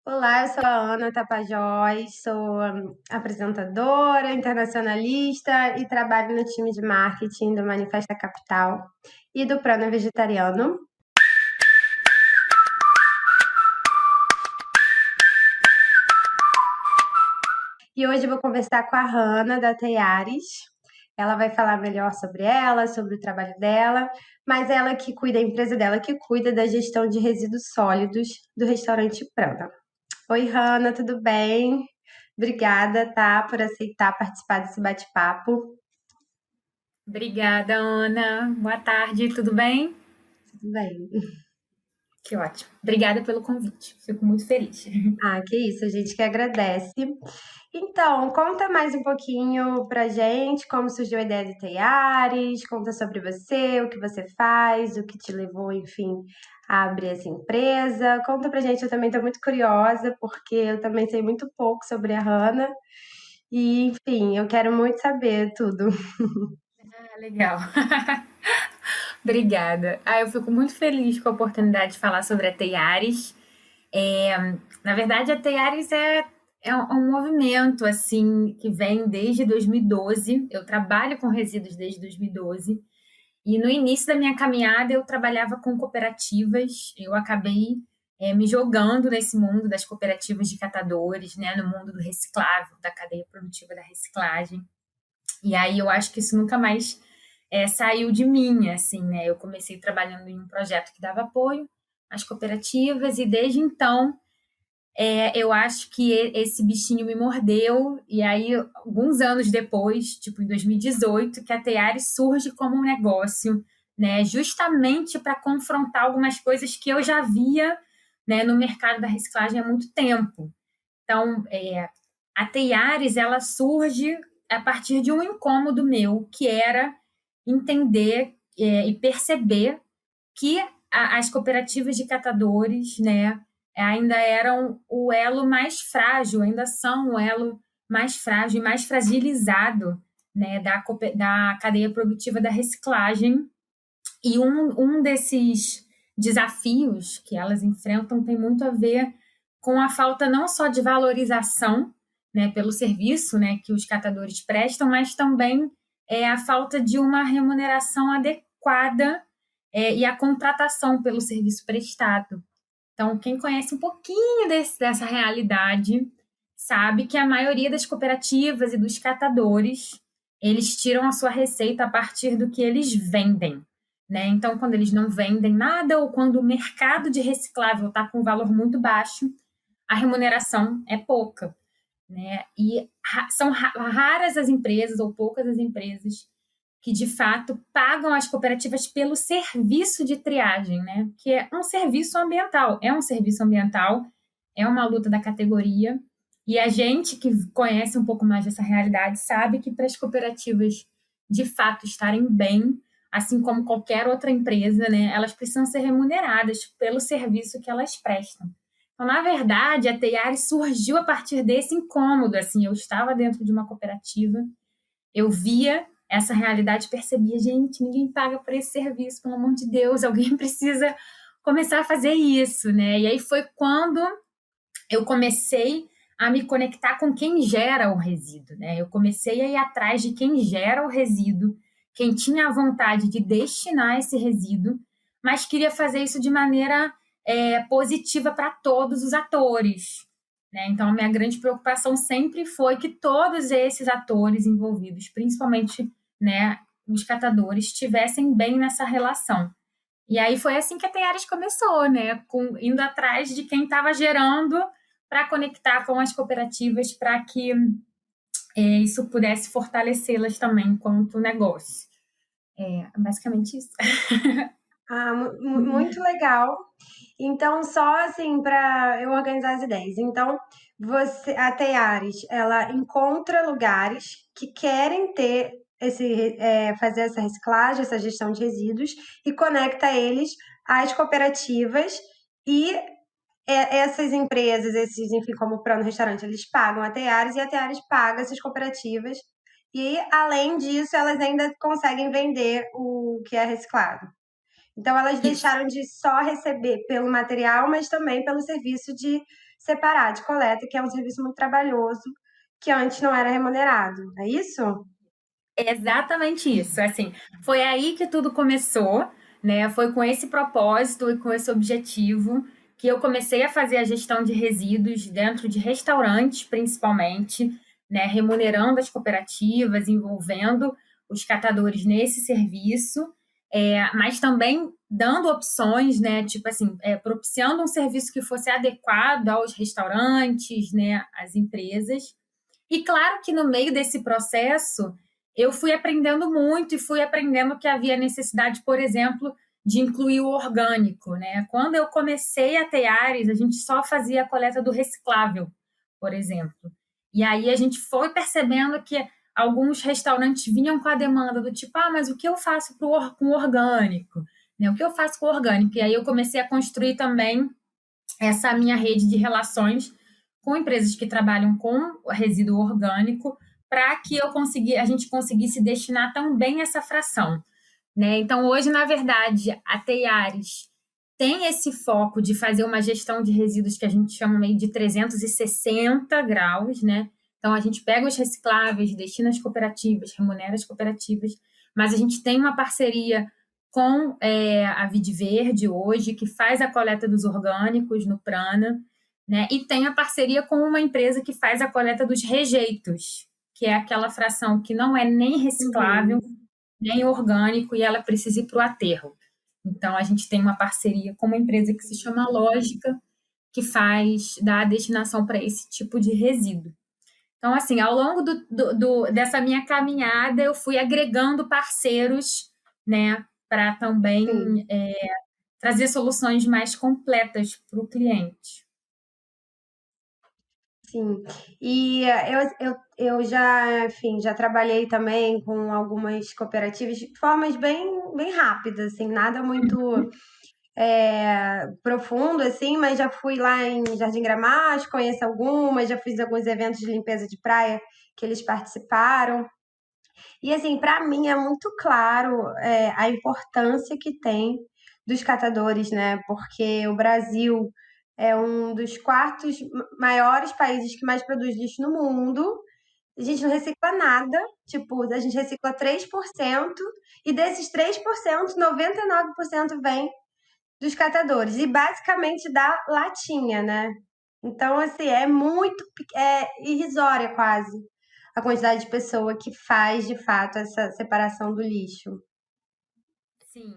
Olá, eu sou a Ana Tapajós, sou apresentadora, internacionalista e trabalho no time de marketing do Manifesta Capital e do Prana Vegetariano. E hoje eu vou conversar com a Hanna da Teares. Ela vai falar melhor sobre ela, sobre o trabalho dela, mas ela que cuida, a empresa dela que cuida da gestão de resíduos sólidos do restaurante Prana. Oi, Hanna, tudo bem? Obrigada, tá, por aceitar participar desse bate-papo. Obrigada, Ana. Boa tarde, tudo bem? Tudo bem. Que ótimo. Obrigada pelo convite. Fico muito feliz. Ah, que isso, a gente que agradece. Então, conta mais um pouquinho pra gente como surgiu a ideia de Teares, conta sobre você, o que você faz, o que te levou, enfim, a abrir essa empresa. Conta pra gente, eu também tô muito curiosa, porque eu também sei muito pouco sobre a Hanna. E, enfim, eu quero muito saber tudo. Ah, legal. Obrigada. Eu fico muito feliz com a oportunidade de falar sobre a Teiares. Na verdade, a Teiares é um movimento assim que vem desde 2012. Eu trabalho com resíduos desde 2012. E no início da minha caminhada, eu trabalhava com cooperativas. Eu acabei me jogando nesse mundo das cooperativas de catadores, né, no mundo do reciclável, da cadeia produtiva da reciclagem. E aí eu acho que isso nunca mais saiu de mim, assim, né? Eu comecei trabalhando em um projeto que dava apoio às cooperativas e desde então eu acho que esse bichinho me mordeu, e aí, alguns anos depois, tipo em 2018, que a Teares surge como um negócio, né, justamente para confrontar algumas coisas que eu já via, né, no mercado da reciclagem há muito tempo. Então, a Teares, ela surge a partir de um incômodo meu, que era entender e perceber que as cooperativas de catadores, né, ainda eram o elo mais frágil, ainda são o elo mais frágil e mais fragilizado, né, da cadeia produtiva da reciclagem. E um desses desafios que elas enfrentam tem muito a ver com a falta não só de valorização, né, pelo serviço, né, que os catadores prestam, mas também a falta de uma remuneração adequada e a contratação pelo serviço prestado. Então, quem conhece um pouquinho dessa realidade sabe que a maioria das cooperativas e dos catadores, eles tiram a sua receita a partir do que eles vendem, né? Então, quando eles não vendem nada ou quando o mercado de reciclável está com um valor muito baixo, a remuneração é pouca, né? E são raras as empresas ou poucas as empresas que de fato pagam as cooperativas pelo serviço de triagem, né? Que é um serviço ambiental, é uma luta da categoria. E a gente que conhece um pouco mais dessa realidade sabe que para as cooperativas de fato estarem bem, assim como qualquer outra empresa, né, elas precisam ser remuneradas pelo serviço que elas prestam. Então, na verdade, a Teiares surgiu a partir desse incômodo. Assim, eu estava dentro de uma cooperativa, eu via essa realidade, percebia, gente, ninguém paga por esse serviço, pelo amor de Deus, alguém precisa começar a fazer isso, né? E aí foi quando eu comecei a me conectar com quem gera o resíduo, né? Eu comecei a ir atrás de quem gera o resíduo, quem tinha a vontade de destinar esse resíduo, mas queria fazer isso de maneira positiva para todos os atores, né? Então, a minha grande preocupação sempre foi que todos esses atores envolvidos, principalmente, né, os catadores, estivessem bem nessa relação. E aí foi assim que a Teares começou, né? Indo atrás de quem estava gerando para conectar com as cooperativas para que isso pudesse fortalecê-las também enquanto negócio. Basicamente isso. Ah, muito legal. Então, só assim, para eu organizar as ideias. Então, a Teares, ela encontra lugares que querem ter fazer essa reciclagem, essa gestão de resíduos e conecta eles às cooperativas e essas empresas, esses, enfim, como o Prano Restaurante, eles pagam a Teares e a Teares paga essas cooperativas. E, além disso, elas ainda conseguem vender o que é reciclado. Então, elas Isso. deixaram de só receber pelo material, mas também pelo serviço de separar de coleta, que é um serviço muito trabalhoso, que antes não era remunerado. É isso? É exatamente isso. Assim, foi aí que tudo começou, né? Foi com esse propósito e com esse objetivo que eu comecei a fazer a gestão de resíduos dentro de restaurantes, principalmente, né? Remunerando as cooperativas, envolvendo os catadores nesse serviço, mas também dando opções, né? Tipo assim, propiciando um serviço que fosse adequado aos restaurantes, né? Às empresas. E claro que no meio desse processo eu fui aprendendo muito e fui aprendendo que havia necessidade, por exemplo, de incluir o orgânico, né? Quando eu comecei a ter Ares, a gente só fazia a coleta do reciclável, por exemplo. E aí a gente foi percebendo que alguns restaurantes vinham com a demanda do tipo, mas o que eu faço com o orgânico? Né? O que eu faço com o orgânico? E aí eu comecei a construir também essa minha rede de relações com empresas que trabalham com resíduo orgânico para que a gente conseguisse destinar também essa fração, né? Então, hoje, na verdade, a Teiares tem esse foco de fazer uma gestão de resíduos que a gente chama meio de 360 graus, né? Então, a gente pega os recicláveis, destina às cooperativas, remunera as cooperativas, mas a gente tem uma parceria com a Vide Verde hoje, que faz a coleta dos orgânicos no Prana, né? E tem a parceria com uma empresa que faz a coleta dos rejeitos, que é aquela fração que não é nem reciclável, Uhum. nem orgânico, e ela precisa ir para o aterro. Então, a gente tem uma parceria com uma empresa que se chama Lógica, que dá a destinação para esse tipo de resíduo. Então, assim, ao longo dessa minha caminhada, eu fui agregando parceiros, né, para Sim. também trazer soluções mais completas para o cliente. Sim, e eu já, enfim, já trabalhei também com algumas cooperativas de formas bem rápidas, assim, nada muito profundo, assim, mas já fui lá em Jardim Gramacho, conheço algumas, já fiz alguns eventos de limpeza de praia que eles participaram. E, assim, para mim é muito claro a importância que tem dos catadores, né? Porque o Brasil é um dos quartos maiores países que mais produz lixo no mundo. A gente não recicla nada, tipo, a gente recicla 3%, e desses 3%, 99% vem dos catadores, e basicamente da latinha, né? Então, assim, irrisória quase a quantidade de pessoa que faz de fato essa separação do lixo. Sim,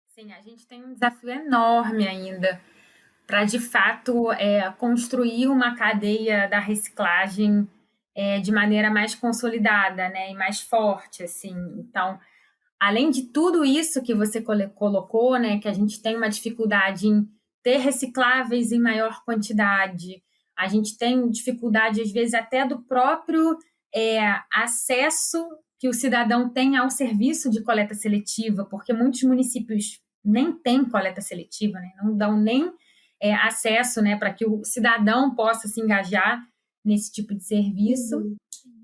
sim, a gente tem um desafio enorme ainda para, de fato, construir uma cadeia da reciclagem de maneira mais consolidada, né, e mais forte, assim. Então, além de tudo isso que você colocou, né, que a gente tem uma dificuldade em ter recicláveis em maior quantidade, a gente tem dificuldade, às vezes, até do próprio acesso que o cidadão tem ao serviço de coleta seletiva, porque muitos municípios nem têm coleta seletiva, né, não dão nem acesso, né, para que o cidadão possa se engajar nesse tipo de serviço. Uhum.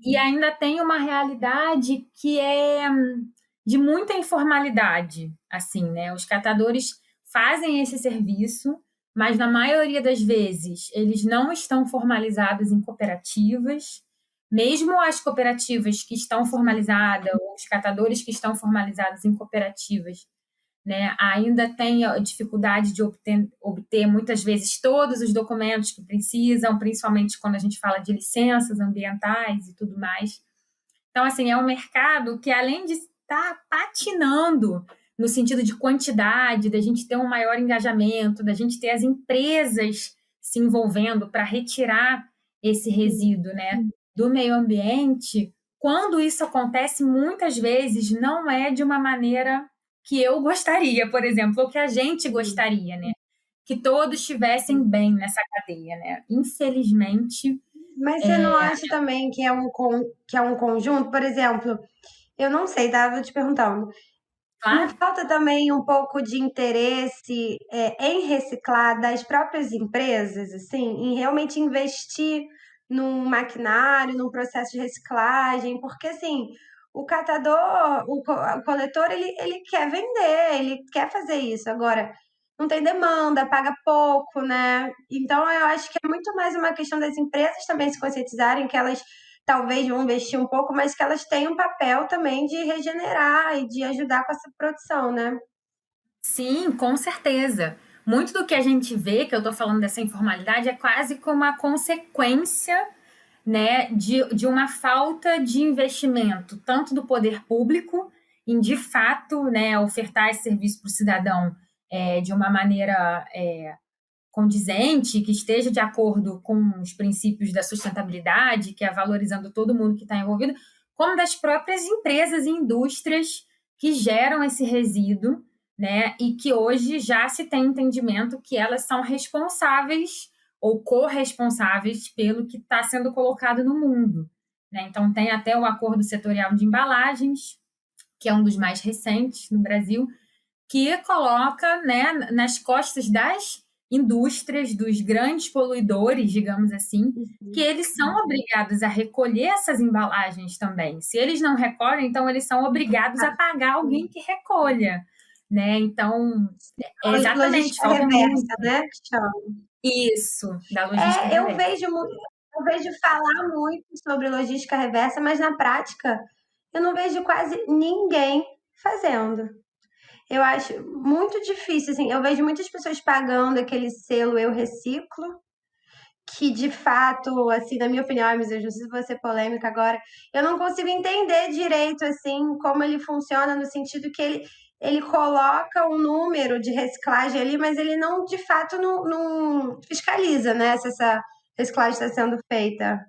E ainda tem uma realidade que é de muita informalidade, assim, né? Os catadores fazem esse serviço, mas na maioria das vezes eles não estão formalizados em cooperativas. Mesmo as cooperativas que estão formalizadas, ou os catadores que estão formalizados em cooperativas, né, ainda tem a dificuldade de obter muitas vezes todos os documentos que precisam, principalmente quando a gente fala de licenças ambientais e tudo mais. Então, assim, é um mercado que, além de estar patinando no sentido de quantidade, da gente ter um maior engajamento, da gente ter as empresas se envolvendo para retirar esse resíduo, né, do meio ambiente, quando isso acontece, muitas vezes não é de uma maneira que eu gostaria, por exemplo, ou que a gente gostaria, né? Que todos estivessem bem nessa cadeia, né? Infelizmente, Mas você não acha também que que é um conjunto? Por exemplo, eu não sei, tá? Vou te perguntando. Não claro. falta também um pouco de interesse em reciclar das próprias empresas, assim, em realmente investir num maquinário, num processo de reciclagem? Porque, assim, o catador, o coletor, ele quer vender, ele quer fazer isso. Agora, não tem demanda, paga pouco, né? Então, eu acho que é muito mais uma questão das empresas também se conscientizarem que elas talvez vão investir um pouco, mas que elas têm um papel também de regenerar e de ajudar com essa produção, né? Sim, com certeza. Muito do que a gente vê, que eu estou falando dessa informalidade, é quase como a consequência, né, de uma falta de investimento, tanto do poder público, em de fato, né, ofertar esse serviço para o cidadão de uma maneira condizente, que esteja de acordo com os princípios da sustentabilidade, que é valorizando todo mundo que está envolvido, como das próprias empresas e indústrias que geram esse resíduo, né? E que hoje já se tem entendimento que elas são responsáveis ou corresponsáveis pelo que está sendo colocado no mundo, né? Então tem até o Acordo Setorial de Embalagens, que é um dos mais recentes no Brasil, que coloca, né, nas costas das indústrias, dos grandes poluidores, digamos assim, que eles são obrigados a recolher essas embalagens também. Se eles não recolhem, então eles são obrigados a pagar alguém que recolha, né? Então, é exatamente, Logística falta muito reversa, né? Que chama. isso da logística Eu reversa. vejo, eu vejo falar muito sobre logística reversa, mas na prática eu não vejo quase ninguém fazendo. Eu acho muito difícil, assim, eu vejo muitas pessoas pagando aquele selo Eu Reciclo, que de fato, assim, na minha opinião, mas eu não sei se vou ser polêmica agora, eu não consigo entender direito, assim, como ele funciona, no sentido que ele coloca um número de reciclagem ali, mas ele não, de fato, não fiscaliza, né, se essa reciclagem está sendo feita.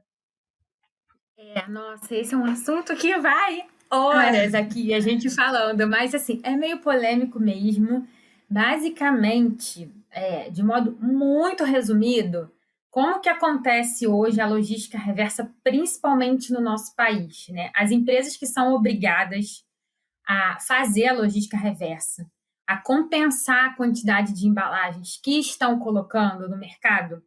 Nossa, esse é um assunto que vai horas aqui a gente falando, mas assim, é meio polêmico mesmo. Basicamente, de modo muito resumido, como que acontece hoje a logística reversa, principalmente no nosso país, né? As empresas que são obrigadas a fazer a logística reversa, a compensar a quantidade de embalagens que estão colocando no mercado,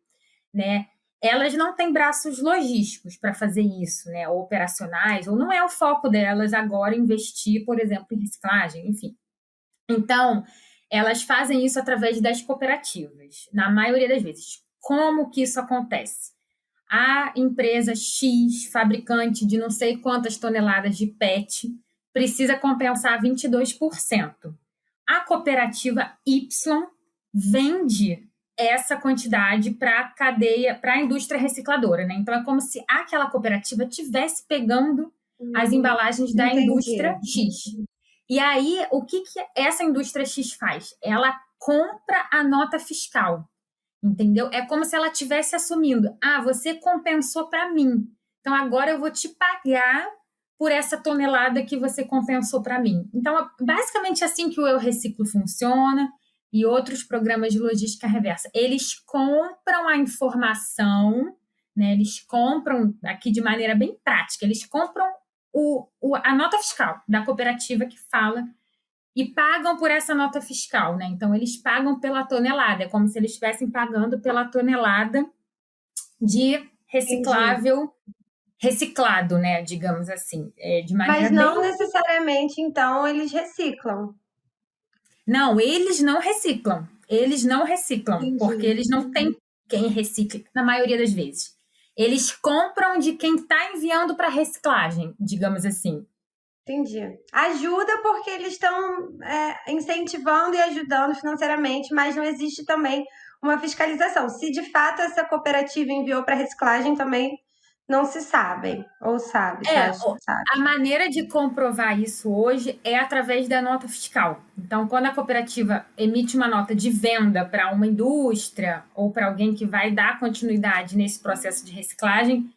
né? Elas não têm braços logísticos para fazer isso, né? Ou operacionais, ou não é o foco delas agora investir, por exemplo, em reciclagem, enfim. Então, elas fazem isso através das cooperativas, na maioria das vezes. Como que isso acontece? A empresa X, fabricante de não sei quantas toneladas de PET, precisa compensar 22%. A cooperativa Y vende essa quantidade para a cadeia, para a indústria recicladora, né? Então é como se aquela cooperativa tivesse pegando as embalagens da Entendi. indústria X. E aí, o que essa indústria X faz? Ela compra a nota fiscal, entendeu? É como se ela estivesse assumindo: ah, você compensou para mim, então agora eu vou te pagar por essa tonelada que você compensou para mim. Então, é basicamente assim que o Eu Reciclo funciona e outros programas de logística reversa. Eles compram a informação, né? Eles compram, aqui de maneira bem prática, eles compram a nota fiscal da cooperativa que fala e pagam por essa nota fiscal, né? Então, eles pagam pela tonelada, é como se eles estivessem pagando pela tonelada de Entendi. reciclável reciclado, né? Digamos assim, de maneira Mas não bem. necessariamente, então, eles reciclam. Não, eles não reciclam, porque Entendi. eles não têm quem recicle, na maioria das vezes. Eles compram de quem está enviando para reciclagem, digamos assim. Entendi. Ajuda porque eles estão incentivando e ajudando financeiramente, mas não existe também uma fiscalização. Se de fato essa cooperativa enviou para reciclagem, também não se sabe. Ou sabe, você acha que sabe? A maneira de comprovar isso hoje é através da nota fiscal. Então, quando a cooperativa emite uma nota de venda para uma indústria ou para alguém que vai dar continuidade nesse processo de reciclagem,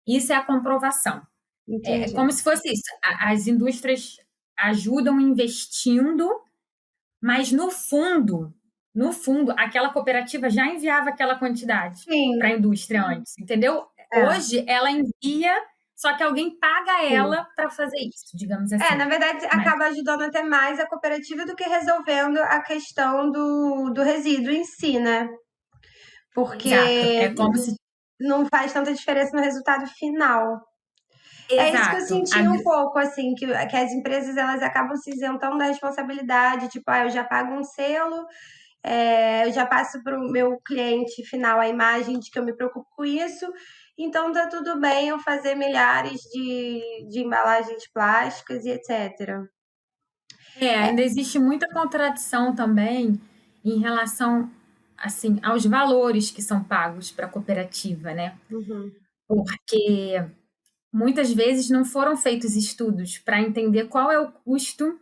isso é a comprovação. É Entendi. como se fosse isso. As indústrias ajudam investindo, mas no fundo, aquela cooperativa já enviava aquela quantidade para a Sim, indústria antes, entendeu? é, Hoje ela envia, só que alguém paga sim. ela para fazer isso, digamos Na assim. verdade, Mas, acaba ajudando até mais a cooperativa do que resolvendo a questão do resíduo em si, né? exato, Porque é como se. não faz tanta diferença no resultado final. É isso que eu Exato. senti um pouco, assim, que as empresas elas acabam se isentando da responsabilidade, tipo, eu já pago um selo, Eu já passo para o meu cliente final a imagem de que eu me preocupo com isso, então tá tudo bem eu fazer milhares de embalagens plásticas e etc. Ainda existe muita contradição também em relação, assim, aos valores que são pagos para a cooperativa, né? Uhum, Porque muitas vezes não foram feitos estudos para entender qual é o custo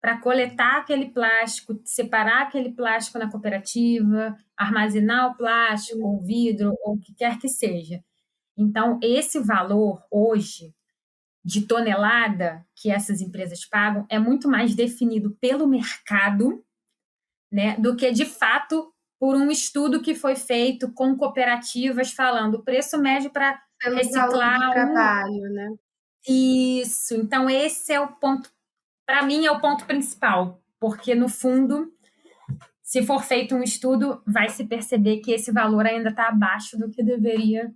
para coletar aquele plástico, separar aquele plástico na cooperativa, armazenar o plástico, ou vidro, ou o que quer que seja. Então, esse valor hoje de tonelada que essas empresas pagam é muito mais definido pelo mercado, né, do que de fato por um estudo que foi feito com cooperativas falando o preço médio para pelo valor reciclar de um. trabalho, né? Isso. Então, esse é o ponto, para mim, é o ponto principal, porque no fundo, se for feito um estudo, vai se perceber que esse valor ainda está abaixo do que deveria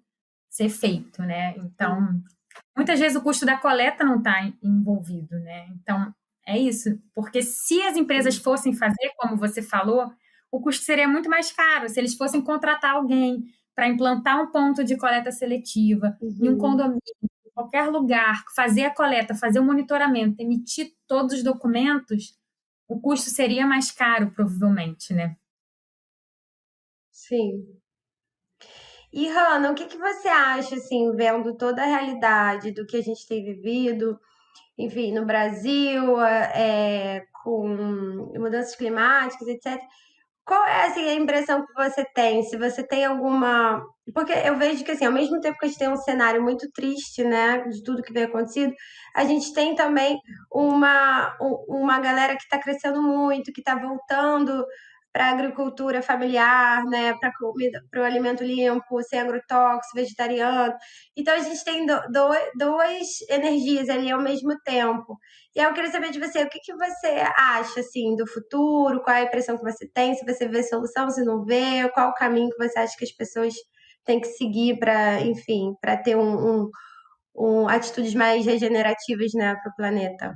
ser feito, né? Sim. Então, muitas vezes o custo da coleta não está envolvido, né? Então, é isso. Porque se as empresas Sim. fossem fazer, como você falou, o custo seria muito mais caro. Se eles fossem contratar alguém para implantar um ponto de coleta seletiva em um Uhum. condomínio, em qualquer lugar, fazer a coleta, fazer o monitoramento, emitir todos os documentos, o custo seria mais caro, provavelmente, né? Sim. E, Hanna, o que que você acha, assim, vendo toda a realidade do que a gente tem vivido, enfim, no Brasil, com mudanças climáticas, etc. Qual é, assim, a impressão que você tem? Se você tem alguma... Porque eu vejo que, assim, ao mesmo tempo que a gente tem um cenário muito triste, né, de tudo que vem acontecido, a gente tem também uma galera que está crescendo muito, que está voltando para a agricultura familiar, né, para comida, para o alimento limpo, sem agrotóxico, vegetariano. Então, a gente tem duas energias ali ao mesmo tempo. E aí eu queria saber de você, o que que você acha assim do futuro? Qual é a impressão que você tem? Se você vê solução, se não vê, qual o caminho que você acha que as pessoas têm que seguir para, enfim, para ter atitudes mais regenerativas, né, para o planeta?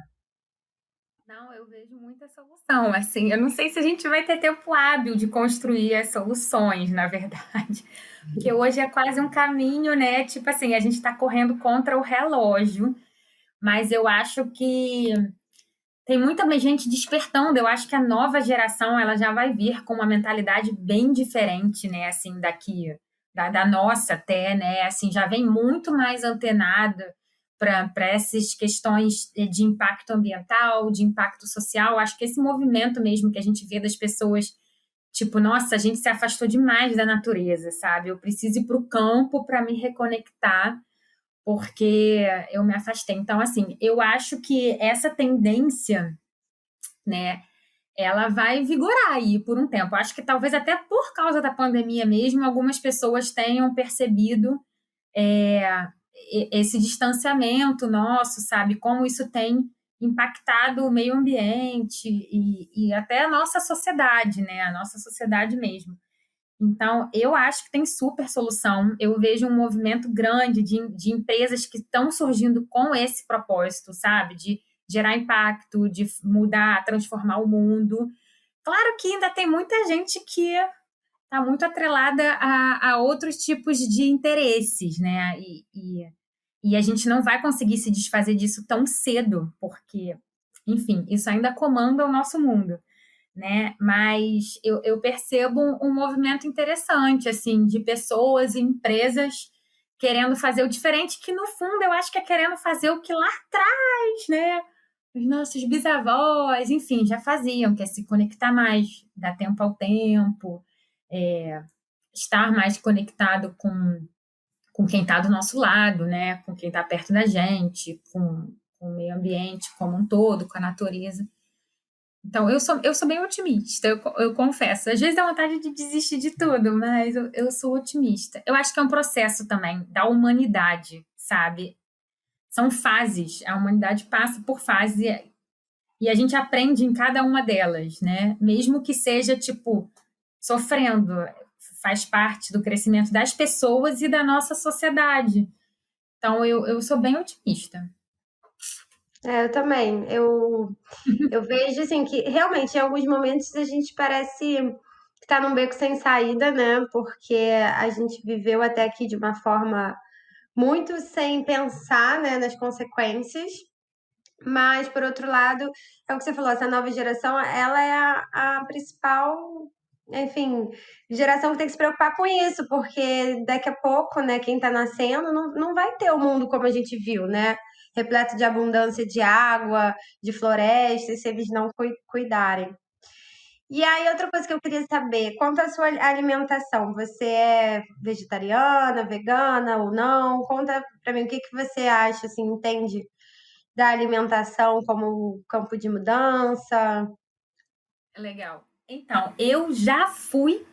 Não, eu vejo muita solução. Assim, eu não sei se a gente vai ter tempo hábil de construir as soluções, na verdade. Porque hoje é quase um caminho, né? Tipo assim, a gente está correndo contra o relógio, mas eu acho que tem muita mais gente despertando. Eu acho que a nova geração ela já vai vir com uma mentalidade bem diferente, né? Assim, daqui da nossa até, né? Assim, já vem muito mais antenada para essas questões de impacto ambiental, de impacto social. Acho que esse movimento mesmo que a gente vê das pessoas, tipo, nossa, a gente se afastou demais da natureza, sabe? Eu preciso ir para o campo para me reconectar porque eu me afastei. Então, assim, eu acho que essa tendência, né, ela vai vigorar aí por um tempo. Acho que talvez até por causa da pandemia mesmo, algumas pessoas tenham percebido é, esse distanciamento nosso, sabe? Como isso tem impactado o meio ambiente e até a nossa sociedade, né? A nossa sociedade mesmo. Então, eu acho que tem super solução. Eu vejo um movimento grande de empresas que estão surgindo com esse propósito, sabe? De gerar impacto, de mudar, transformar o mundo. Claro que ainda tem muita gente que está muito atrelada a outros tipos de interesses, né? E a gente não vai conseguir se desfazer disso tão cedo, porque, enfim, isso ainda comanda o nosso mundo, né? Mas eu percebo um movimento interessante, assim, de pessoas e empresas querendo fazer o diferente, que no fundo eu acho que é querendo fazer o que lá atrás, né? Os nossos bisavós, enfim, já faziam, que é se conectar mais, dar tempo ao tempo, é, estar mais conectado com quem está do nosso lado, né? Com quem está perto da gente, com o meio ambiente como um todo, com a natureza. Então, eu sou bem otimista, eu confesso. Às vezes dá vontade de desistir de tudo, mas eu sou otimista. Eu acho que é um processo também da humanidade, sabe? São fases. A humanidade passa por fases e a gente aprende em cada uma delas, né? Mesmo que seja, tipo, sofrendo. Faz parte do crescimento das pessoas e da nossa sociedade. Então, eu sou bem otimista. Eu também. Eu vejo assim que realmente em alguns momentos a gente parece tá num beco sem saída, né? Porque a gente viveu até aqui de uma forma muito sem pensar, né, nas consequências. Mas, por outro lado, é o que você falou, essa nova geração, ela é a principal, enfim, geração que tem que se preocupar com isso, porque daqui a pouco, né, quem está nascendo não vai ter o mundo como a gente viu, né? Repleto de abundância de água, de florestas, se eles não cuidarem. E aí, outra coisa que eu queria saber, quanto à sua alimentação, você é vegetariana, vegana ou não? Conta pra mim o que que você acha, assim, entende da alimentação como campo de mudança. Legal. Então, eu já fui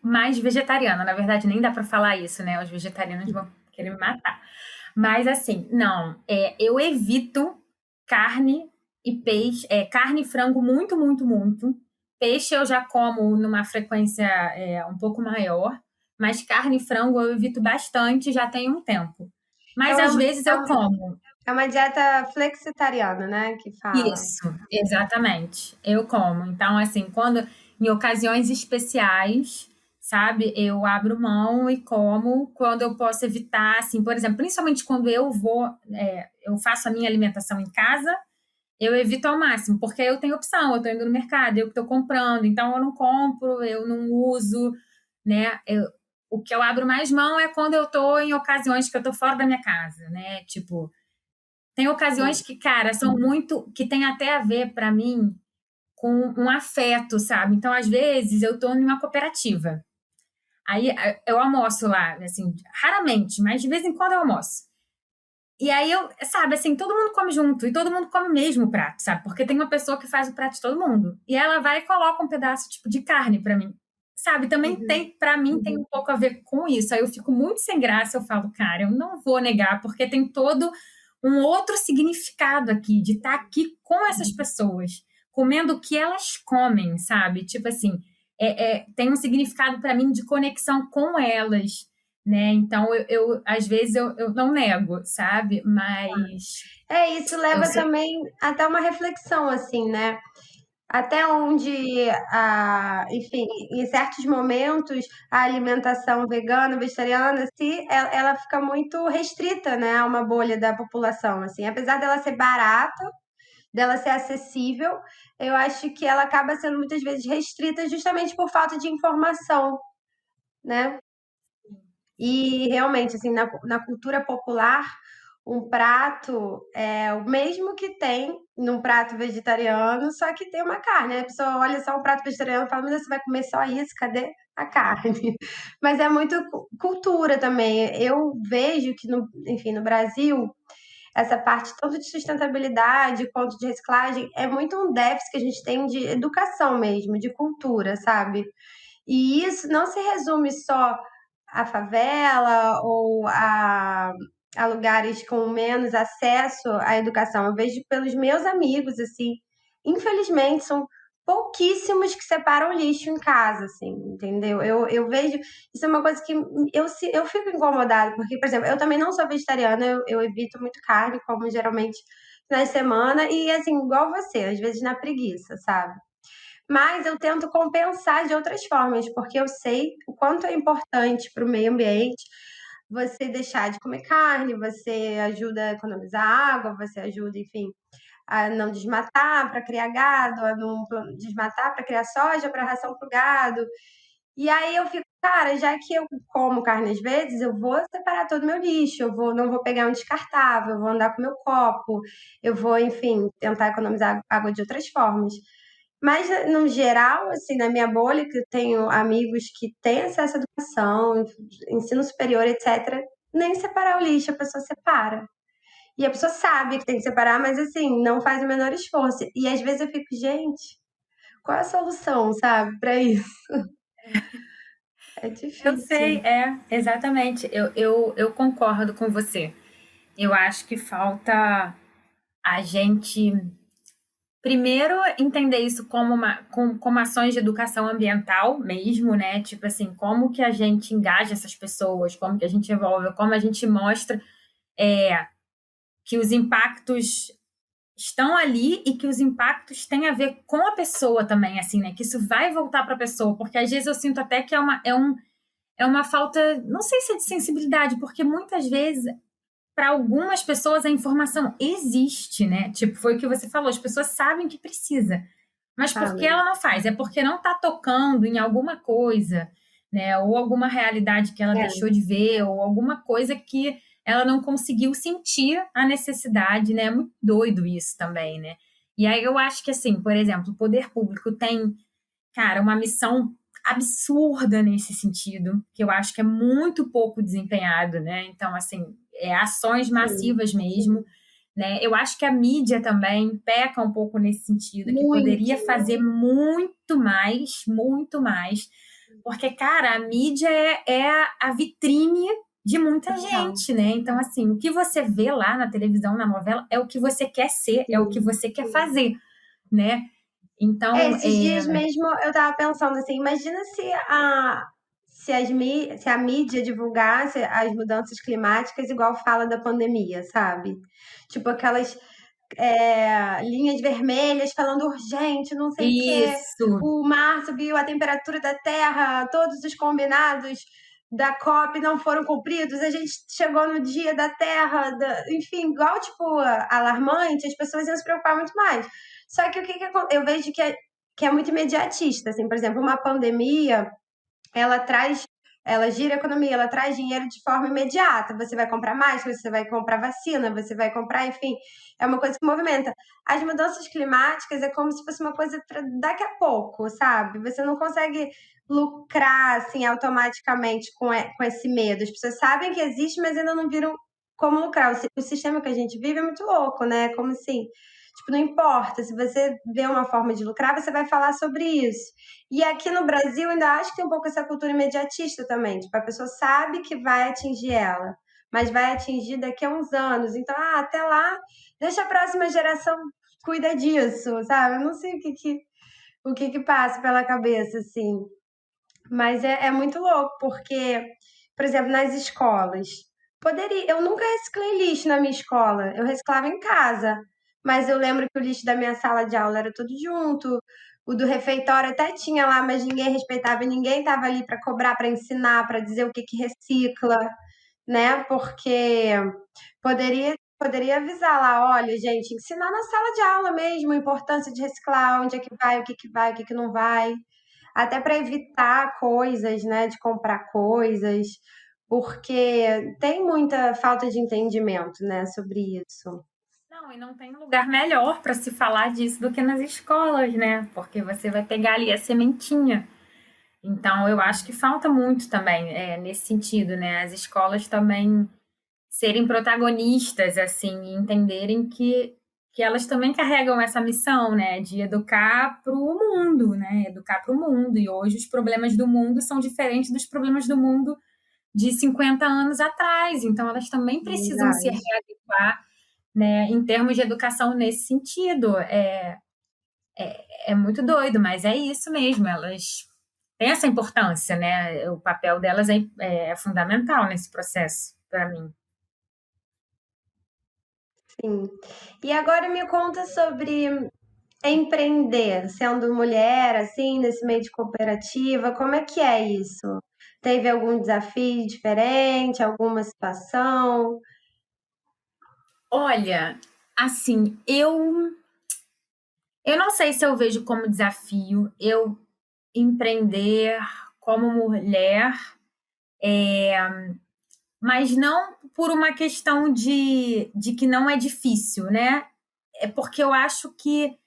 mais vegetariana. Na verdade, nem dá para falar isso, né? Os vegetarianos vão querer me matar. Mas assim, não. Eu evito carne e peixe, carne e frango muito, muito, muito. Peixe eu já como numa frequência um pouco maior, mas carne e frango eu evito bastante já tem um tempo. É Mas às uma, vezes eu como. é uma dieta flexitariana, né, que fala. Isso, exatamente. Eu como. Então, assim, quando em ocasiões especiais, sabe, eu abro mão e como quando eu posso evitar, assim, por exemplo, principalmente quando eu faço a minha alimentação em casa, eu evito ao máximo, porque eu tenho opção, eu tô indo no mercado, eu que tô comprando, então eu não compro, eu não uso, né? O que eu abro mais mão é quando eu tô em ocasiões que eu tô fora da minha casa, né? Tipo, tem ocasiões que, cara, são muito, que tem até a ver para mim com um afeto, sabe? Então, às vezes, eu tô numa cooperativa. Aí eu almoço lá, assim, raramente, mas de vez em quando eu almoço. E aí eu, sabe, assim, todo mundo come junto e todo mundo come o mesmo prato, sabe? Porque tem uma pessoa que faz o prato de todo mundo. E ela vai e coloca um pedaço, tipo, de carne para mim. Sabe, também Uhum. tem, para mim, tem um pouco a ver com isso. Aí eu fico muito sem graça, eu falo, cara, eu não vou negar, porque tem todo um outro significado aqui, de estar aqui com essas pessoas, comendo o que elas comem, sabe? Tipo assim, tem um significado para mim de conexão com elas, né? Então, às vezes eu não nego, sabe? Mas Isso eu leva sei. também até uma reflexão, assim, né? Até onde, enfim, em certos momentos, a alimentação vegana, vegetariana, se ela fica muito restrita, né, a uma bolha da população, assim. Apesar dela ser barata, dela ser acessível, eu acho que ela acaba sendo muitas vezes restrita justamente por falta de informação, né? E realmente, assim, na cultura popular, um prato é o mesmo que tem num prato vegetariano, só que tem uma carne. A pessoa olha só um prato vegetariano e fala, mas você vai comer só isso? Cadê a carne? Mas é muito cultura também. Eu vejo que, enfim, no Brasil, essa parte tanto de sustentabilidade quanto de reciclagem é muito um déficit que a gente tem de educação mesmo, de cultura, sabe? E isso não se resume só à favela ou a lugares com menos acesso à educação. Eu vejo pelos meus amigos, assim, infelizmente, são pouquíssimos que separam lixo em casa, assim, entendeu? Eu vejo, isso é uma coisa que eu fico incomodada, porque, por exemplo, eu também não sou vegetariana, eu evito muito carne, como geralmente na semana, e assim, igual você, às vezes na preguiça, sabe? Mas eu tento compensar de outras formas, porque eu sei o quanto é importante para o meio ambiente você deixar de comer carne, você ajuda a economizar água, você ajuda, enfim, a não desmatar para criar gado, a não desmatar para criar soja, para ração para o gado. E aí eu fico, cara, já que eu como carne às vezes, eu vou separar todo o meu lixo, não vou pegar um descartável, eu vou andar com meu copo, eu vou, enfim, tentar economizar água de outras formas. Mas, no geral, assim, na minha bolha, que eu tenho amigos que têm acesso à educação, ensino superior, etc., nem separar o lixo, a pessoa separa. E a pessoa sabe que tem que separar, mas, assim, não faz o menor esforço. E às vezes eu fico, gente, qual é a solução, sabe, para isso? É Eu sei, difícil. exatamente. Eu concordo com você. Eu acho que falta a gente, primeiro, entender isso como ações de educação ambiental mesmo, né? Tipo assim, como que a gente engaja essas pessoas, como que a gente envolve, como a gente mostra que os impactos estão ali e que os impactos têm a ver com a pessoa também, assim, né? Que isso vai voltar para a pessoa, porque às vezes eu sinto até que é uma falta, não sei se é de sensibilidade, porque muitas vezes, para algumas pessoas, a informação existe, né? Tipo, foi o que você falou, as pessoas sabem que precisa, mas por que sabe? ela não faz? É porque não está tocando em alguma coisa, né? Ou alguma realidade que ela É, deixou de ver, ou alguma coisa que ela não conseguiu sentir a necessidade, né? É muito doido isso também, né? E aí eu acho que, assim, por exemplo, o poder público tem, cara, uma missão absurda nesse sentido, que eu acho que é muito pouco desempenhado, né? Então, assim, ações sim, massivas mesmo, né? Eu acho que a mídia também peca um pouco nesse sentido, que muito. poderia fazer muito mais, porque, cara, a mídia é a vitrine de muita Total. gente, né? Então, assim, o que você vê lá na televisão, na novela, é o que você quer ser, é o que Sim. você quer fazer, né? Então, Esses dias mesmo eu tava pensando assim, imagina se a mídia divulgasse as mudanças climáticas igual fala da pandemia, sabe? Tipo aquelas linhas vermelhas falando urgente, não sei o quê. isso. O mar subiu, a temperatura da Terra, todos os combinados da COP não foram cumpridos, a gente chegou no dia da Terra, enfim, igual tipo alarmante, as pessoas iam se preocupar muito mais. Só que o que, eu vejo que é muito imediatista, assim, por exemplo, uma pandemia ela traz, ela gira a economia, ela traz dinheiro de forma imediata. Você vai comprar máscara, você vai comprar vacina, você vai comprar, enfim, é uma coisa que movimenta. As mudanças climáticas é como se fosse uma coisa para daqui a pouco, sabe? Você não consegue lucrar assim automaticamente com esse medo. As pessoas sabem que existe, mas ainda não viram como lucrar. O sistema que a gente vive é muito louco, né? Como assim, tipo, não importa, se você vê uma forma de lucrar, você vai falar sobre isso. E aqui no Brasil, ainda acho que tem um pouco essa cultura imediatista também. Tipo, a pessoa sabe que vai atingir ela, mas vai atingir daqui a uns anos. Então, até lá, deixa a próxima geração cuida disso, sabe? Eu não sei o que que passa pela cabeça, assim. Mas é muito louco, porque, por exemplo, nas escolas, eu nunca reciclei lixo na minha escola, eu reciclava em casa, mas eu lembro que o lixo da minha sala de aula era tudo junto, o do refeitório até tinha lá, mas ninguém respeitava e ninguém estava ali para cobrar, para ensinar, para dizer o que que recicla, né? Porque poderia avisar lá, olha, gente, ensinar na sala de aula mesmo a importância de reciclar, onde é que vai, o que que vai, o que que não vai. Até para evitar coisas, né, de comprar coisas, porque tem muita falta de entendimento, né, sobre isso. Não, e não tem lugar melhor para se falar disso do que nas escolas, né? Porque você vai pegar ali a sementinha. Então, eu acho que falta muito também, nesse sentido, né? As escolas também serem protagonistas, assim, e entenderem que elas também carregam essa missão, né? De educar para o mundo, né? Educar para o mundo. E hoje os problemas do mundo são diferentes dos problemas do mundo de 50 anos atrás. Então, elas também precisam se Verdade. readequar, né, em termos de educação nesse sentido. É muito doido, mas é isso mesmo. Elas têm essa importância, né? O papel delas é fundamental nesse processo, para mim. Sim. E agora me conta sobre empreender, sendo mulher, assim, nesse meio de cooperativa, como é que é isso? Teve algum desafio diferente, alguma situação? Olha, assim, eu não sei se eu vejo como desafio eu empreender como mulher, mas não por uma questão de que não é difícil, né? É porque eu acho que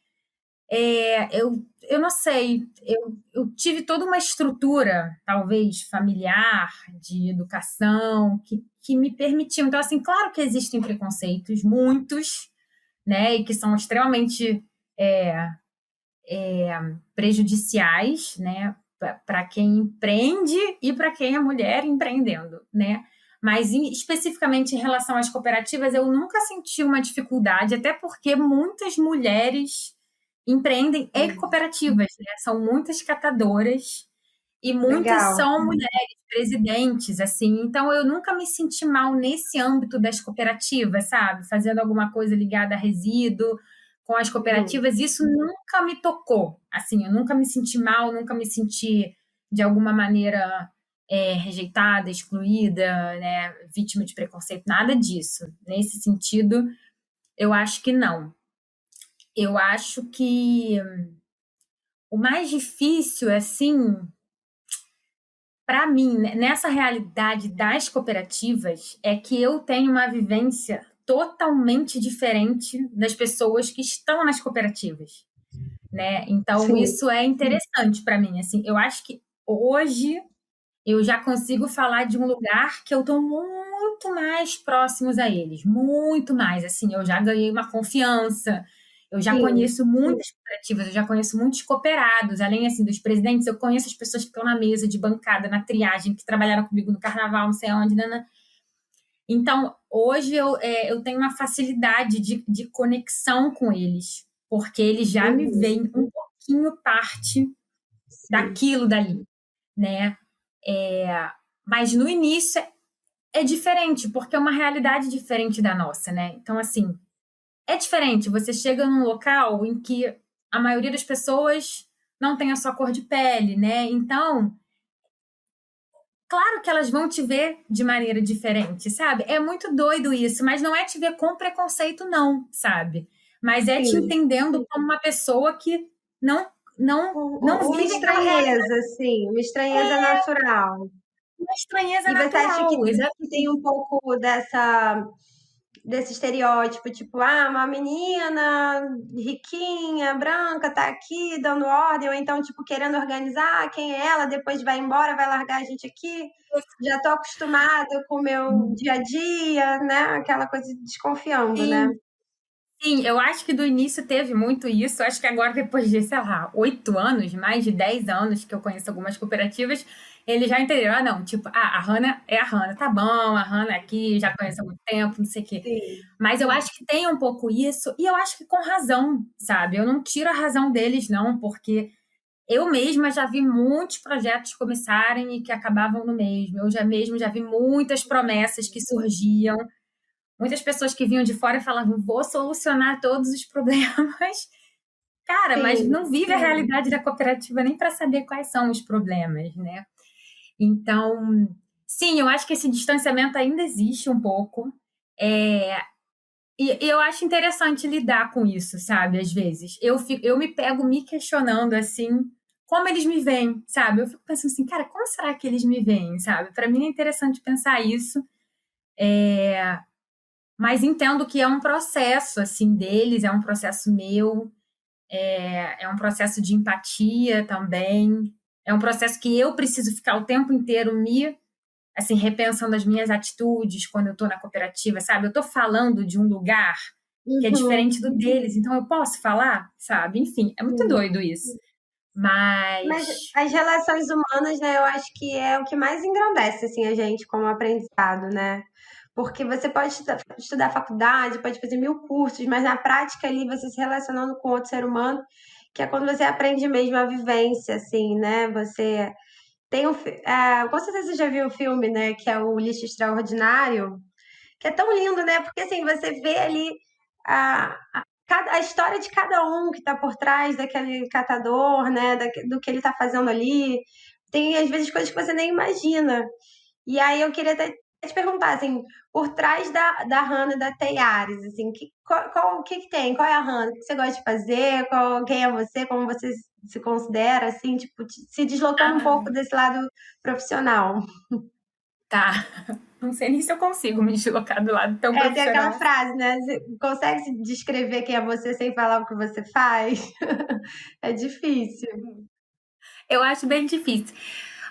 eu não sei, eu tive toda uma estrutura, talvez familiar, de educação, que me permitiu. Então, assim, claro que existem preconceitos, muitos, né, e que são extremamente prejudiciais, né, para quem empreende e para quem é mulher empreendendo, né? Mas especificamente em relação às cooperativas, eu nunca senti uma dificuldade, até porque muitas mulheres empreendem em Hum, cooperativas, né? São muitas catadoras e muitas legal. são mulheres presidentes, assim. Então eu nunca me senti mal nesse âmbito das cooperativas, sabe? Fazendo alguma coisa ligada a resíduo, com as cooperativas, isso nunca me tocou. Assim, eu nunca me senti mal, nunca me senti de alguma maneira rejeitada, excluída, né, vítima de preconceito, nada disso. Nesse sentido, eu acho que não. Eu acho que o mais difícil, assim, para mim, nessa realidade das cooperativas, é que eu tenho uma vivência totalmente diferente das pessoas que estão nas cooperativas, né? Então, Sim, isso é interessante para mim. Assim, eu acho que hoje eu já consigo falar de um lugar que eu estou muito mais próximos a eles, muito mais. Assim, eu já ganhei uma confiança, eu já sim, conheço muitas cooperativas, eu já conheço muitos cooperados, além assim dos presidentes, eu conheço as pessoas que estão na mesa de bancada, na triagem, que trabalharam comigo no carnaval, não sei onde, né? Então, hoje eu tenho uma facilidade de conexão com eles, porque eles já me uhum, veem um pouquinho parte sim, daquilo dali, né? Mas no início é diferente, porque é uma realidade diferente da nossa, né? Então, assim, é diferente. Você chega num local em que a maioria das pessoas não tem a sua cor de pele, né? Então, claro que elas vão te ver de maneira diferente, sabe? É muito doido isso, mas não é te ver com preconceito, não, sabe? Mas é te sim. entendendo como uma pessoa que não, não, não Uma vive aquela realidade. estranheza, assim, uma estranheza natural. Uma estranheza E você acha que natural, exato. tem um pouco desse estereótipo, tipo, ah, uma menina riquinha, branca, tá aqui dando ordem, ou então, tipo, querendo organizar quem é ela, depois vai embora, vai largar a gente aqui. Já tô acostumada com o meu dia a dia, né? Aquela coisa desconfiando, né? Sim, sim, eu acho que do início teve muito isso. Acho que agora, depois de, sei lá, 8 anos, mais de 10 anos que eu conheço algumas cooperativas, eles já entenderam. Ah, não, tipo, a Hannah é a Hannah, tá bom, a Hannah é aqui, já conheço há muito tempo, não sei o quê. Sim. Mas eu acho que tem um pouco isso, e eu acho que com razão, sabe? Eu não tiro a razão deles, não, porque eu mesma já vi muitos projetos começarem e que acabavam no mesmo. Eu já mesmo já vi muitas promessas que surgiam, muitas pessoas que vinham de fora e falavam, vou solucionar todos os problemas. Cara, mas Sim, não vive a realidade da cooperativa nem para saber quais são os problemas, né? Então, sim, eu acho que esse distanciamento ainda existe um pouco. É, e eu acho interessante lidar com isso, sabe? Às vezes. Eu me pego me questionando assim, como eles me veem, sabe? Eu fico pensando assim, cara, como será que eles me veem, sabe? Para mim é interessante pensar isso. Mas entendo que é um processo assim deles, é um processo meu, é um processo de empatia também, é um processo que eu preciso ficar o tempo inteiro me assim repensando as minhas atitudes quando eu estou na cooperativa, sabe? Eu estou falando de um lugar que é uhum, diferente do deles, então eu posso falar, sabe? Enfim, é muito sim. doido isso. Mas Mas as relações humanas, né, eu acho que é o que mais engrandece, assim, a gente como aprendizado, né? Porque você pode estudar faculdade, pode fazer mil cursos, mas na prática ali, você se relacionando com outro ser humano, que é quando você aprende mesmo a vivência, assim, né? Você tem com certeza você já viu o filme, né, que é o Lixo Extraordinário, que é tão lindo, né? Porque assim, você vê ali a história de cada um que está por trás daquele catador, né? Do que ele está fazendo ali. Tem às vezes coisas que você nem imagina. E aí eu queria até te perguntar, assim, por trás da Hannah e da Teiares, assim, o que que tem? Qual é a Hannah? O que você gosta de fazer? Quem é você? Como você se considera, assim, tipo, se deslocando um pouco ah, desse lado profissional? tá. Não sei nem se eu consigo me deslocar do lado tão É, tem aquela profissional assim. frase, né? Você consegue se descrever quem é você sem falar o que você faz? É difícil. Eu acho bem difícil.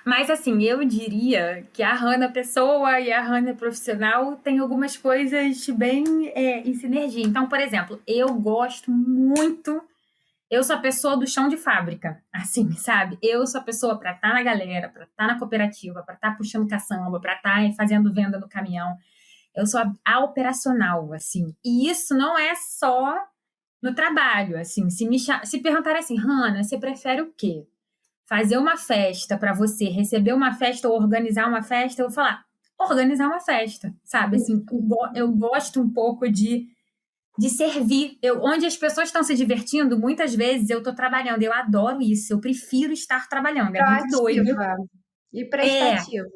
Mas assim, eu diria que a Hannah pessoa e a Hannah profissional tem algumas coisas bem em sinergia. Então, por exemplo, eu gosto muito. Eu sou a pessoa do chão de fábrica, assim, sabe? Eu sou a pessoa para estar na galera, para estar na cooperativa, para estar puxando caçamba, para estar fazendo venda no caminhão. Eu sou a operacional, assim. E isso não é só no trabalho, assim. Se perguntarem assim, Hannah, você prefere o quê? Fazer uma festa para você, receber uma festa ou organizar uma festa? Eu vou falar, organizar uma festa, sabe? Assim, eu gosto um pouco de servir. Onde as pessoas estão se divertindo, muitas vezes eu estou trabalhando. Eu adoro isso. Eu prefiro estar trabalhando. É muito doido. Proativa e É, prestativa.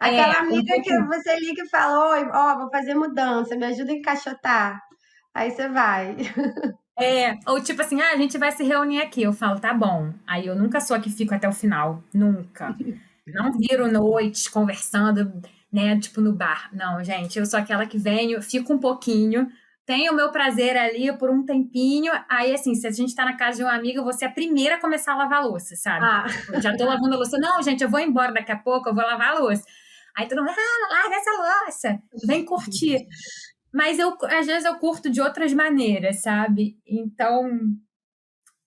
Aquela um amiga que pouco. você liga e fala: Oi, ó, vou fazer mudança, me ajuda a encaixotar. Aí você vai. Ou tipo assim, a gente vai se reunir aqui. Eu falo, tá bom. Aí eu nunca sou a que fico até o final. Nunca. Não viro noites conversando, né? Tipo no bar. Não, gente, eu sou aquela que venho, fico um pouquinho, tenho o meu prazer ali por um tempinho. Aí, assim, se a gente tá na casa de uma amiga, eu vou ser a primeira a começar a lavar a louça, sabe? Ah, Tipo, já tô lavando a louça. Não, gente, eu vou embora daqui a pouco, eu vou lavar a louça. Aí todo mundo, larga essa louça, vem curtir. Mas às vezes eu curto de outras maneiras, sabe? Então,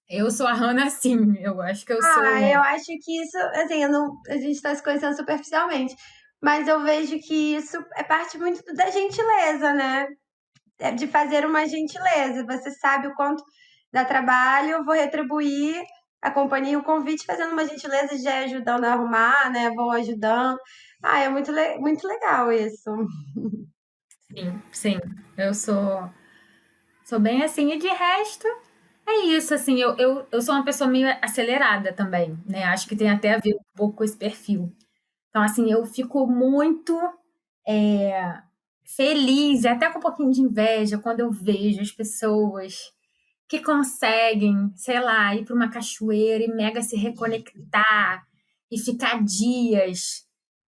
eu sou a Hannah assim. Eu acho que eu eu sou. acho que isso, assim, eu não, a gente está se conhecendo superficialmente, mas eu vejo que isso é parte muito da gentileza, né? É de fazer uma gentileza. Você sabe o quanto dá trabalho, eu vou retribuir a companhia, o convite, fazendo uma gentileza de ajudando a arrumar, né? Vou ajudando. É muito, muito legal isso. Sim, sim. Eu sou bem assim. E de resto, é isso. Assim, eu sou uma pessoa meio acelerada também, né? Acho que tem até a ver um pouco com esse perfil. Então, assim, eu fico muito é, feliz, e até com um pouquinho de inveja, quando eu vejo as pessoas que conseguem, sei lá, ir para uma cachoeira e mega se reconectar e ficar dias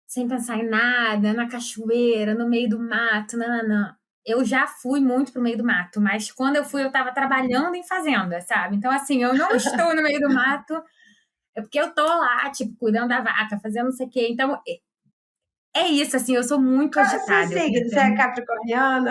sem pensar em nada, na cachoeira, no meio do mato, não. Eu já fui muito pro meio do mato, mas quando eu fui, eu estava trabalhando em fazenda, sabe? Então, assim, eu não estou no meio do mato, é porque eu tô lá, tipo, cuidando da vaca, fazendo não sei o quê. Então, é isso, assim, eu sou muito Qual é o seu agitada. signo? Você é capricorniano?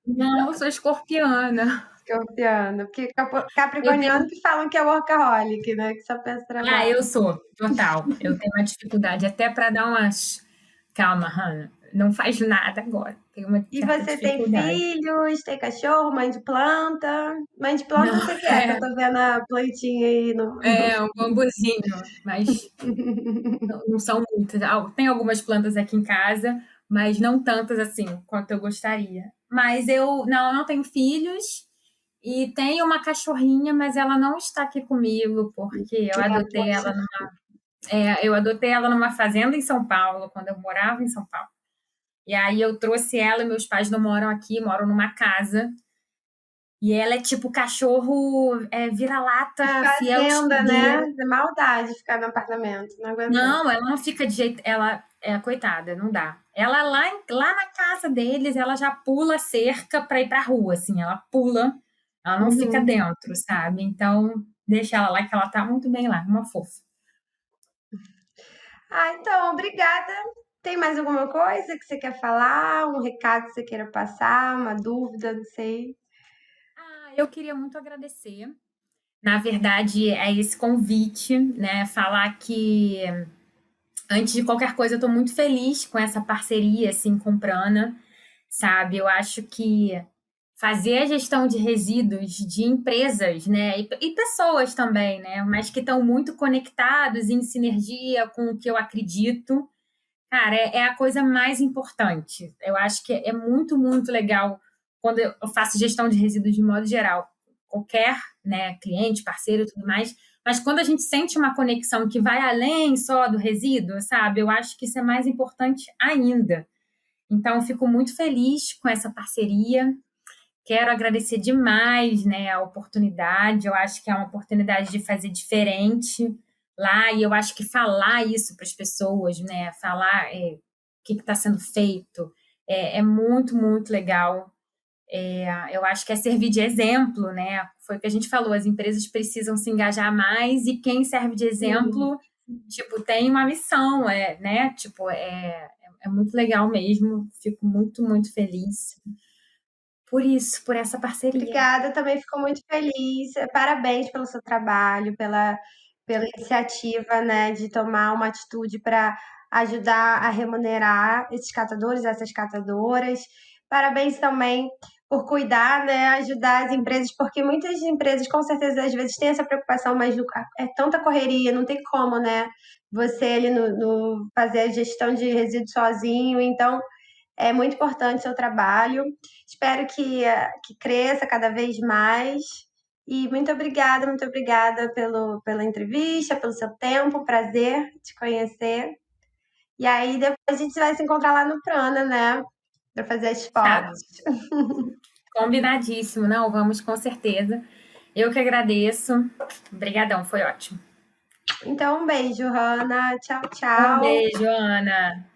Não, eu sou escorpiana. Escorpiano. Porque Eu capricorniano tenho que falam que é workaholic, né? Que só pensa em Eu trabalho. sou, total. Eu tenho uma dificuldade até para dar umas. Calma, Hannah. Não faz nada agora. Tenho uma E certa você tem dificuldade. filhos, tem cachorro, mãe de planta? Mãe de planta Não, eu sei que é, que eu tô vendo a plantinha aí no... é um bambuzinho, mas não são muitas. Tem algumas plantas aqui em casa, mas não tantas assim quanto eu gostaria. Mas eu não tenho filhos e tenho uma cachorrinha, mas ela não está aqui comigo porque É, poxa. eu adotei ela numa fazenda em São Paulo, quando eu morava em São Paulo. E aí eu trouxe ela, meus pais não moram aqui, moram numa casa. E ela é tipo cachorro De vira-lata, fiel fazenda, né? escudeiro. De maldade ficar no apartamento, não aguentou. Não, ela não fica de jeito. Ela é coitada, não dá. Ela lá na casa deles, ela já pula a cerca para ir pra rua, assim, ela pula, ela não fica Uhum. dentro, sabe? Então, deixa ela lá, que ela tá muito bem lá, uma fofa. Então, obrigada. Tem mais alguma coisa que você quer falar? Um recado que você queira passar? Uma dúvida? Não sei. Eu queria muito agradecer. Na verdade, é esse convite, né? Falar que antes de qualquer coisa, eu estou muito feliz com essa parceria assim com o Prana, sabe? Eu acho que fazer a gestão de resíduos de empresas, né, e pessoas também, né, mas que estão muito conectados em sinergia com o que eu acredito, cara, é a coisa mais importante. Eu acho que é muito, muito legal quando eu faço gestão de resíduos de modo geral, qualquer, né, cliente, parceiro e tudo mais, mas quando a gente sente uma conexão que vai além só do resíduo, sabe? Eu acho que isso é mais importante ainda. Então, eu fico muito feliz com essa parceria. Quero agradecer demais, né, a oportunidade. Eu acho que é uma oportunidade de fazer diferente lá e eu acho que falar isso para as pessoas, né, falar o que está sendo feito é muito, muito legal. Eu acho que é servir de exemplo, né? Foi o que a gente falou, as empresas precisam se engajar mais e quem serve de Sim. exemplo, tipo, tem uma missão, né? Tipo, é muito legal mesmo. Fico muito, muito feliz por isso, por essa parceria. Obrigada, também fico muito feliz. Parabéns pelo seu trabalho, pela iniciativa, né, de tomar uma atitude para ajudar a remunerar esses catadores, essas catadoras. Parabéns também por cuidar, né, ajudar as empresas, porque muitas empresas, com certeza, às vezes têm essa preocupação, mas é tanta correria, não tem como, né, você ali no fazer a gestão de resíduos sozinho. Então, É muito importante o seu trabalho. Espero que cresça cada vez mais. E muito obrigada pela entrevista, pelo seu tempo. Prazer te conhecer. E aí depois a gente vai se encontrar lá no Prana, né? Para fazer as Fechado. fotos. Combinadíssimo. Não, vamos com certeza. Eu que agradeço. Obrigadão, foi ótimo. Então, um beijo, Hanna. Tchau, Um tchau. beijo, Ana.